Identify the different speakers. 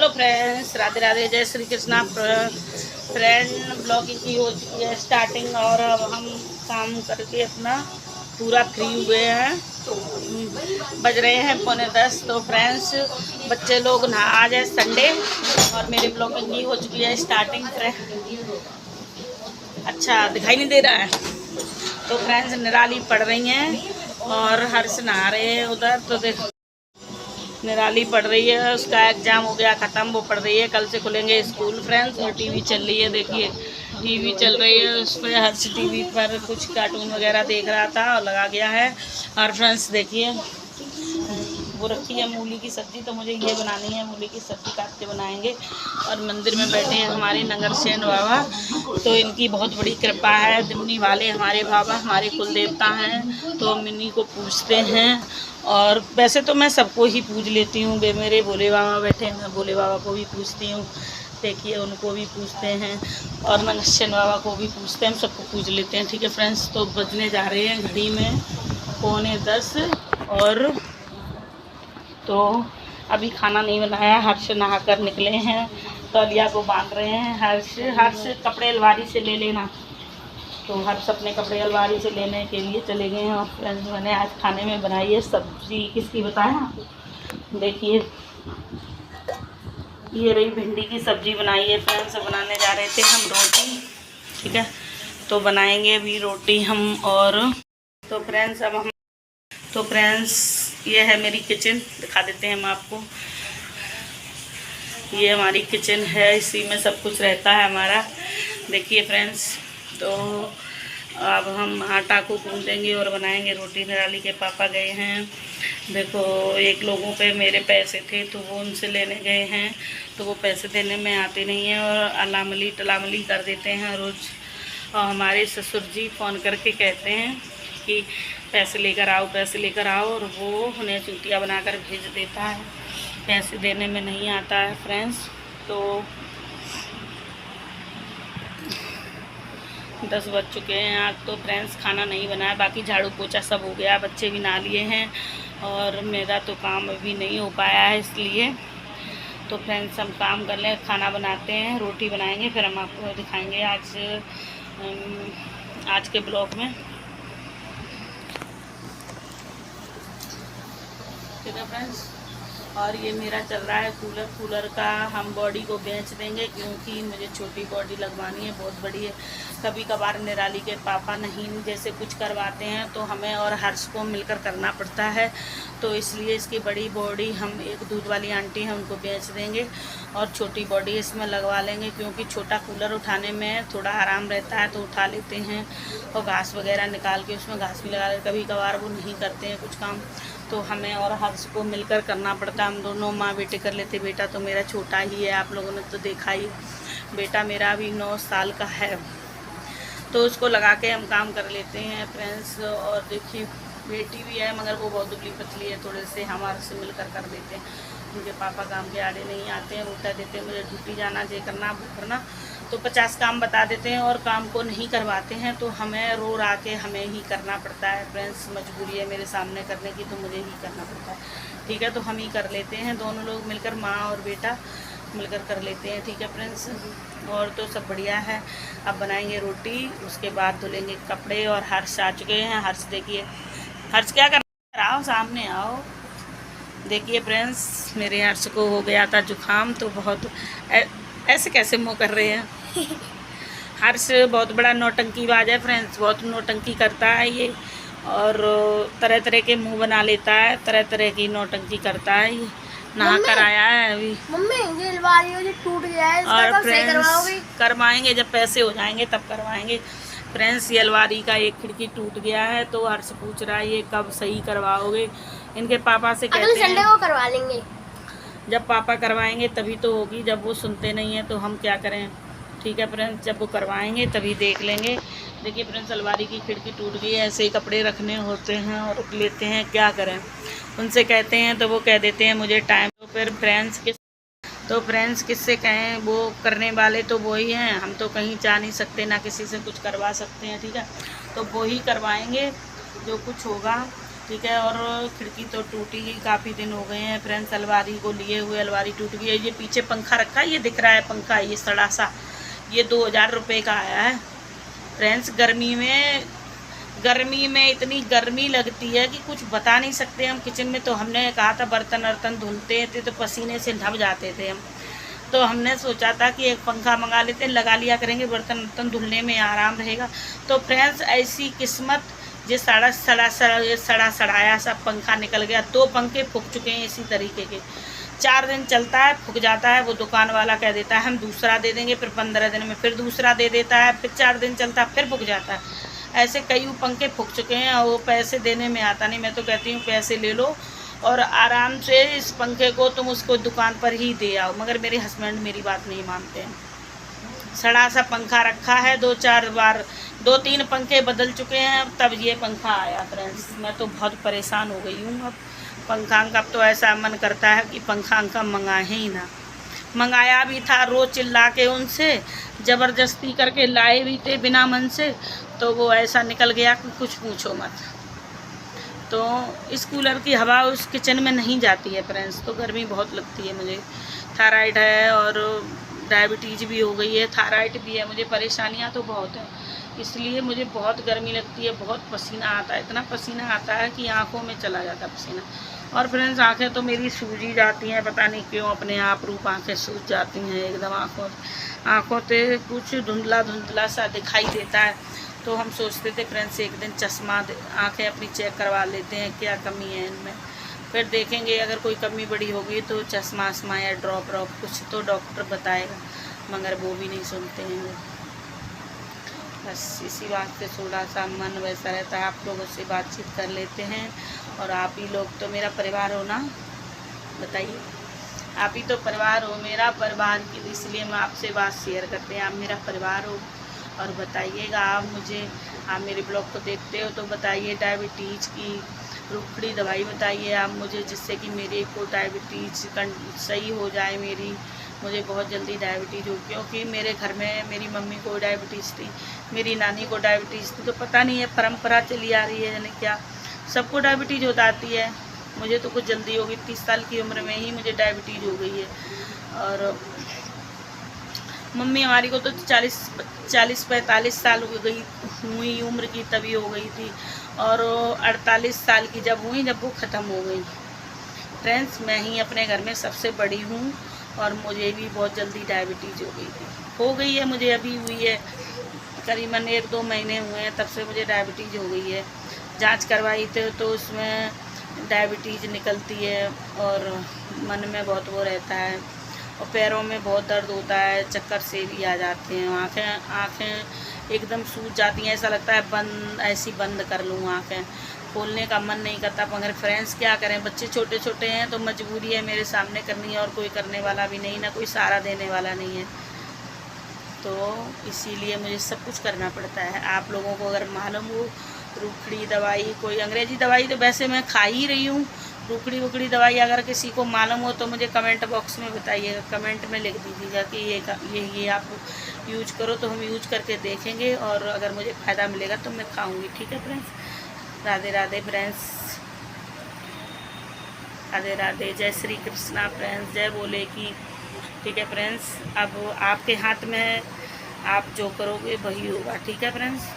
Speaker 1: Hello friends, Radhe Radhe, जय Shri Krishna. Friend blogging की हो चुकी है स्टार्टिंग और अब हम काम करके अपना पूरा फ्री हुए हैं। बज रहे हैं 9:45। तो फ्रेंड्स बच्चे लोग नहा, आज है संडे और मेरी ब्लॉगिंग की हो चुकी है स्टार्टिंग। अच्छा दिखाई नहीं दे रहा है। तो फ्रेंड्स निराली पढ़ रही हैं और हर्ष नहा रहे हैं उधर। तो देखो निराली पढ़ रही है, उसका एग्ज़ाम हो गया ख़त्म, वो पढ़ रही है। कल से खुलेंगे स्कूल फ्रेंड्स। और टीवी चल रही है, देखिए टीवी चल रही है, उस पर हर्ष टीवी पर कुछ कार्टून वगैरह देख रहा था और लगा गया है। और फ्रेंड्स देखिए वो रखी है मूली की सब्ज़ी, तो मुझे ये बनानी है, मूली की सब्ज़ी काट के बनाएंगे। और मंदिर में बैठे हैं हमारे नगरसेन बाबा, तो इनकी बहुत बड़ी कृपा है। दिमनी वाले हमारे बाबा हमारे कुल देवता हैं, तो हम इन्हीं को पूजते हैं। और वैसे तो मैं सबको ही पूज लेती हूँ, मेरे भोले बाबा बैठे हैं, मैं भोले बाबा को भी पूजती हूँ, देखिए उनको भी पूजते हैं और नगरसेन बाबा को भी पूजते हैं, हम सबको पूज लेते हैं। ठीक है फ्रेंड्स, तो बजने जा रहे हैं घड़ी में 9:45 और तो अभी खाना नहीं बनाया। हर्ष नहा कर निकले हैं, तौलिया को बांध रहे हैं। हर्ष कपड़े अलमारी से ले लेना, तो हर्ष अपने कपड़े अलमारी से लेने के लिए चले गए हैं। और फ्रेंड्स मैंने आज खाने में बनाई है सब्ज़ी, किसकी बताएं आपको, देखिए ये रही भिंडी की सब्ज़ी बनाई है फ्रेंड्स। बनाने जा रहे थे हम रोटी, ठीक है, तो बनाएंगे अभी रोटी हम। और तो फ्रेंड्स ये है मेरी किचन, दिखा देते हैं हम आपको। ये हमारी किचन है, इसी में सब कुछ रहता है हमारा, देखिए फ्रेंड्स। तो अब हम आटा को गूंदेंगे और बनाएंगे रोटी। निराली के पापा गए हैं, देखो एक लोगों पे मेरे पैसे थे तो वो उनसे लेने गए हैं, तो वो पैसे देने में आते नहीं हैं और अलामली टलामली कर देते हैं रोज़। और हमारे ससुर जी फ़ोन करके कहते हैं कि पैसे लेकर आओ, पैसे लेकर आओ, और वो उन्हें चूतिया बनाकर भेज देता है, पैसे देने में नहीं आता है फ्रेंड्स। तो 10 बज चुके हैं आज। तो फ्रेंड्स खाना नहीं बनाया, बाकी झाड़ू पोछा सब हो गया, बच्चे भी नहा लिए हैं और मेरा तो काम अभी नहीं हो पाया है, इसलिए तो फ्रेंड्स हम काम कर लें, खाना बनाते हैं, रोटी बनाएंगे, फिर हम आपको दिखाएंगे आज के ब्लॉग में। ठीक है फ्रेंड्स, और ये मेरा चल रहा है कूलर का हम बॉडी को बेच देंगे, क्योंकि मुझे छोटी बॉडी लगवानी है, बहुत बड़ी है। कभी कभार निराली के पापा नहीं जैसे कुछ करवाते हैं तो हमें और हर्ष को मिलकर करना पड़ता है, तो इसलिए इसकी बड़ी बॉडी हम एक दूध वाली आंटी हैं उनको बेच देंगे और छोटी बॉडी इसमें लगवा लेंगे, क्योंकि छोटा कूलर उठाने में थोड़ा आराम रहता है, तो उठा लेते हैं। और घास वगैरह निकाल के उसमें घास भी लगा लेते, कभी कभार वो नहीं करते हैं कुछ काम, तो हमें और हर्ष को मिलकर करना पड़ता है। हम दोनों माँ बेटे कर लेते। बेटा तो मेरा छोटा ही है, आप लोगों ने तो देखा ही, बेटा मेरा अभी 9 साल का है, तो उसको लगा के हम काम कर लेते हैं फ्रेंड्स। और देखिए बेटी भी है, मगर वो बहुत दुबली पतली है, थोड़े से हमारे से मिलकर कर देते हैं। उनके पापा काम के आड़े नहीं आते हैं, वो कह देते हैं मुझे ड्यूटी जाना, ये करना वो करना, तो 50 काम बता देते हैं और काम को नहीं करवाते हैं, तो हमें रो रा के हमें ही करना पड़ता है फ्रेंड्स। मजबूरी है मेरे सामने करने की, तो मुझे ही करना पड़ता है, ठीक है। तो हम ही कर लेते हैं, दोनों लोग मिलकर, माँ और बेटा मिलकर कर लेते हैं, ठीक है फ्रेंड्स। और तो सब बढ़िया है। अब बनाएंगे रोटी, उसके बाद धुलेंगे कपड़े। और हर्ष आ चुके हैं। हर्ष देखिए, हर्ष क्या कर रहा है, आओ सामने आओ। देखिए फ्रेंड्स मेरे हर्ष को हो गया था जुकाम, तो बहुत ऐसे कैसे मुँह कर रहे हैं। हर्ष बहुत बड़ा नौटंकीबाज है फ्रेंड्स, बहुत नौटंकी करता है ये, और तरह तरह के मुंह बना लेता है, तरह तरह की नौटंकी करता है ये। नहा कर आया है अभी।
Speaker 2: मम्मी ये अलमारी जो टूट गया है, इसका
Speaker 1: और
Speaker 2: कब सही करवाओगे?
Speaker 1: करवाएंगे जब पैसे हो जाएंगे तब करवाएंगे फ्रेंड्स। ये अलमारी का एक खिड़की टूट गया है, तो हर्ष पूछ रहा है ये कब सही करवाओगे। इनके पापा से कहते हैं
Speaker 2: अगले संडे को करवा लेंगे।
Speaker 1: जब पापा करवाएंगे तभी तो होगी, जब वो सुनते नहीं हैं तो हम क्या करें, ठीक है फ्रेंड्स। जब वो करवाएंगे तभी देख लेंगे। देखिए फ्रेंड्स अलमारी की खिड़की टूट गई है, ऐसे ही कपड़े रखने होते हैं और रख लेते हैं, क्या करें। उनसे कहते हैं तो वो कह देते हैं मुझे टाइम। तो फिर फ्रेंड्स किससे कहें, वो करने वाले तो वो ही हैं, हम तो कहीं जा नहीं सकते, ना किसी से कुछ करवा सकते हैं, ठीक है। तो वो ही करवाएंगे जो कुछ होगा। ठीक है। और खिड़की तो टूटी गई, काफ़ी दिन हो गए हैं फ्रेंड्स अलमारी को लिए हुए, अलमारी टूट गई है। ये पीछे पंखा रखा है, ये दिख रहा है पंखा, ये सड़ा सा, ये 2000 रुपये का आया है फ्रेंड्स। गर्मी में इतनी गर्मी लगती है कि कुछ बता नहीं सकते हम। किचन में तो हमने कहा था बर्तन वर्तन धुलते थे तो पसीने से ढप जाते थे हम, तो हमने सोचा था कि एक पंखा मंगा लेते, लगा लिया करेंगे, बर्तन वर्तन धुलने में आराम रहेगा। तो फ्रेंड्स ऐसी किस्मत, ये सड़ा सड़ाया सा पंखा निकल गया। 2 पंखे फूक चुके हैं इसी तरीके के। 4 दिन चलता है, फूक जाता है, वो दुकान वाला कह देता है हम दूसरा दे देंगे, फिर 15 दिन में फिर दूसरा दे देता है, फिर 4 दिन चलता है, फिर फूक जाता है। ऐसे कई पंखे फूक चुके हैं और वो पैसे देने में आता नहीं। मैं तो कहती हूँ पैसे ले लो और आराम से इस पंखे को तुम उसको दुकान पर ही दे आओ, मगर मेरे हस्बैंड मेरी बात नहीं मानते हैं। सड़ा सा पंखा रखा है, 2-4 बार 2-3 पंखे बदल चुके हैं, तब ये पंखा आया फ्रेंड्स। मैं तो बहुत परेशान हो गई हूँ अब पंखा का। अब तो ऐसा मन करता है कि पंखा का मंगाए ही ना। मंगाया भी था, रोज़ चिल्ला के उनसे ज़बरदस्ती करके लाए भी थे बिना मन से, तो वो ऐसा निकल गया कि कुछ पूछो मत। तो इस कूलर की हवा उस किचन में नहीं जाती है फ्रेंड्स, तो गर्मी बहुत लगती है मुझे। थायराइड है और डायबिटीज़ भी हो गई है, थायराइड भी है मुझे, परेशानियां तो बहुत हैं, इसलिए मुझे बहुत गर्मी लगती है, बहुत पसीना आता है, इतना पसीना आता है कि आंखों में चला जाता है पसीना। और फ्रेंड्स आंखें तो मेरी सूज ही जाती हैं, पता नहीं क्यों अपने आप रूप आंखें सूज जाती हैं एकदम। आँखों से कुछ धुंधला धुंधला सा दिखाई देता है। तो हम सोचते थे फ्रेंड्स एक दिन चश्मा आंखें अपनी चेक करवा लेते हैं, क्या कमी है इनमें, फिर देखेंगे अगर कोई कमी बड़ी होगी तो चश्मा आसमा या ड्रॉप कुछ तो डॉक्टर बताएगा, मगर वो भी नहीं सुनते हैं वो। बस इसी बात से थोड़ा सा मन वैसा रहता है, आप लोगों से बातचीत कर लेते हैं। और आप ही लोग तो मेरा परिवार हो ना, बताइए, आप ही तो परिवार हो, मेरा परिवार, इसलिए मैं आपसे बात शेयर करते हैं। आप मेरा परिवार हो और बताइएगा आप मुझे, आप मेरे ब्लॉग को देखते हो तो बताइए डायबिटीज़ की रुखड़ी दवाई बताइए आप मुझे, जिससे कि मेरे को डायबिटीज़ सही हो जाए। मुझे बहुत जल्दी डायबिटीज़ हो, क्योंकि मेरे घर में मेरी मम्मी को डायबिटीज़ थी, मेरी नानी को डायबिटीज़ थी, तो पता नहीं है परंपरा चली आ रही है यानी क्या, सबको डायबिटीज़ हो जाती है। मुझे तो कुछ जल्दी होगी, 30 साल की उम्र में ही मुझे डायबिटीज़ हो गई है। और मम्मी हमारी को तो 40-45 साल हो गई हुई उम्र की तभी हो गई थी, और 48 साल की जब हुई, जब वो ख़त्म हो गई। फ्रेंड्स मैं ही अपने घर में सबसे बड़ी हूँ और मुझे भी बहुत जल्दी डायबिटीज़ हो गई है, मुझे अभी हुई है, करीबन 1-2 महीने हुए हैं तब से मुझे डायबिटीज़ हो गई है। जांच करवाई थे तो उसमें डायबिटीज़ निकलती है और मन में बहुत वो रहता है और पैरों में बहुत दर्द होता है, चक्कर से भी आ जाते हैं, आँखें एकदम सूज जाती हैं, ऐसा लगता है ऐसी बंद कर लूँ, आँखें खोलने का मन नहीं करता। मगर फ्रेंड्स क्या करें, बच्चे छोटे छोटे हैं तो मजबूरी है मेरे सामने करनी है, और कोई करने वाला भी नहीं, ना कोई सहारा देने वाला नहीं है, तो इसीलिए मुझे सब कुछ करना पड़ता है। आप लोगों को अगर मालूम हो रुखड़ी दवाई, कोई अंग्रेजी दवाई तो वैसे मैं खा ही रही हूँ, रुखड़ी दवाई अगर किसी को मालूम हो तो मुझे कमेंट बॉक्स में बताइएगा, कमेंट में लिख दीजिएगा कि ये आप यूज करो, तो हम यूज करके देखेंगे और अगर मुझे फ़ायदा मिलेगा तो मैं खाऊंगी। ठीक है फ्रेंड्स, राधे राधे फ्रेंड्स, राधे राधे, जय श्री कृष्णा फ्रेंड्स, जय बोले की। ठीक है फ्रेंड्स, अब आपके हाथ में है, आप जो करोगे वही होगा। ठीक है फ्रेंड्स।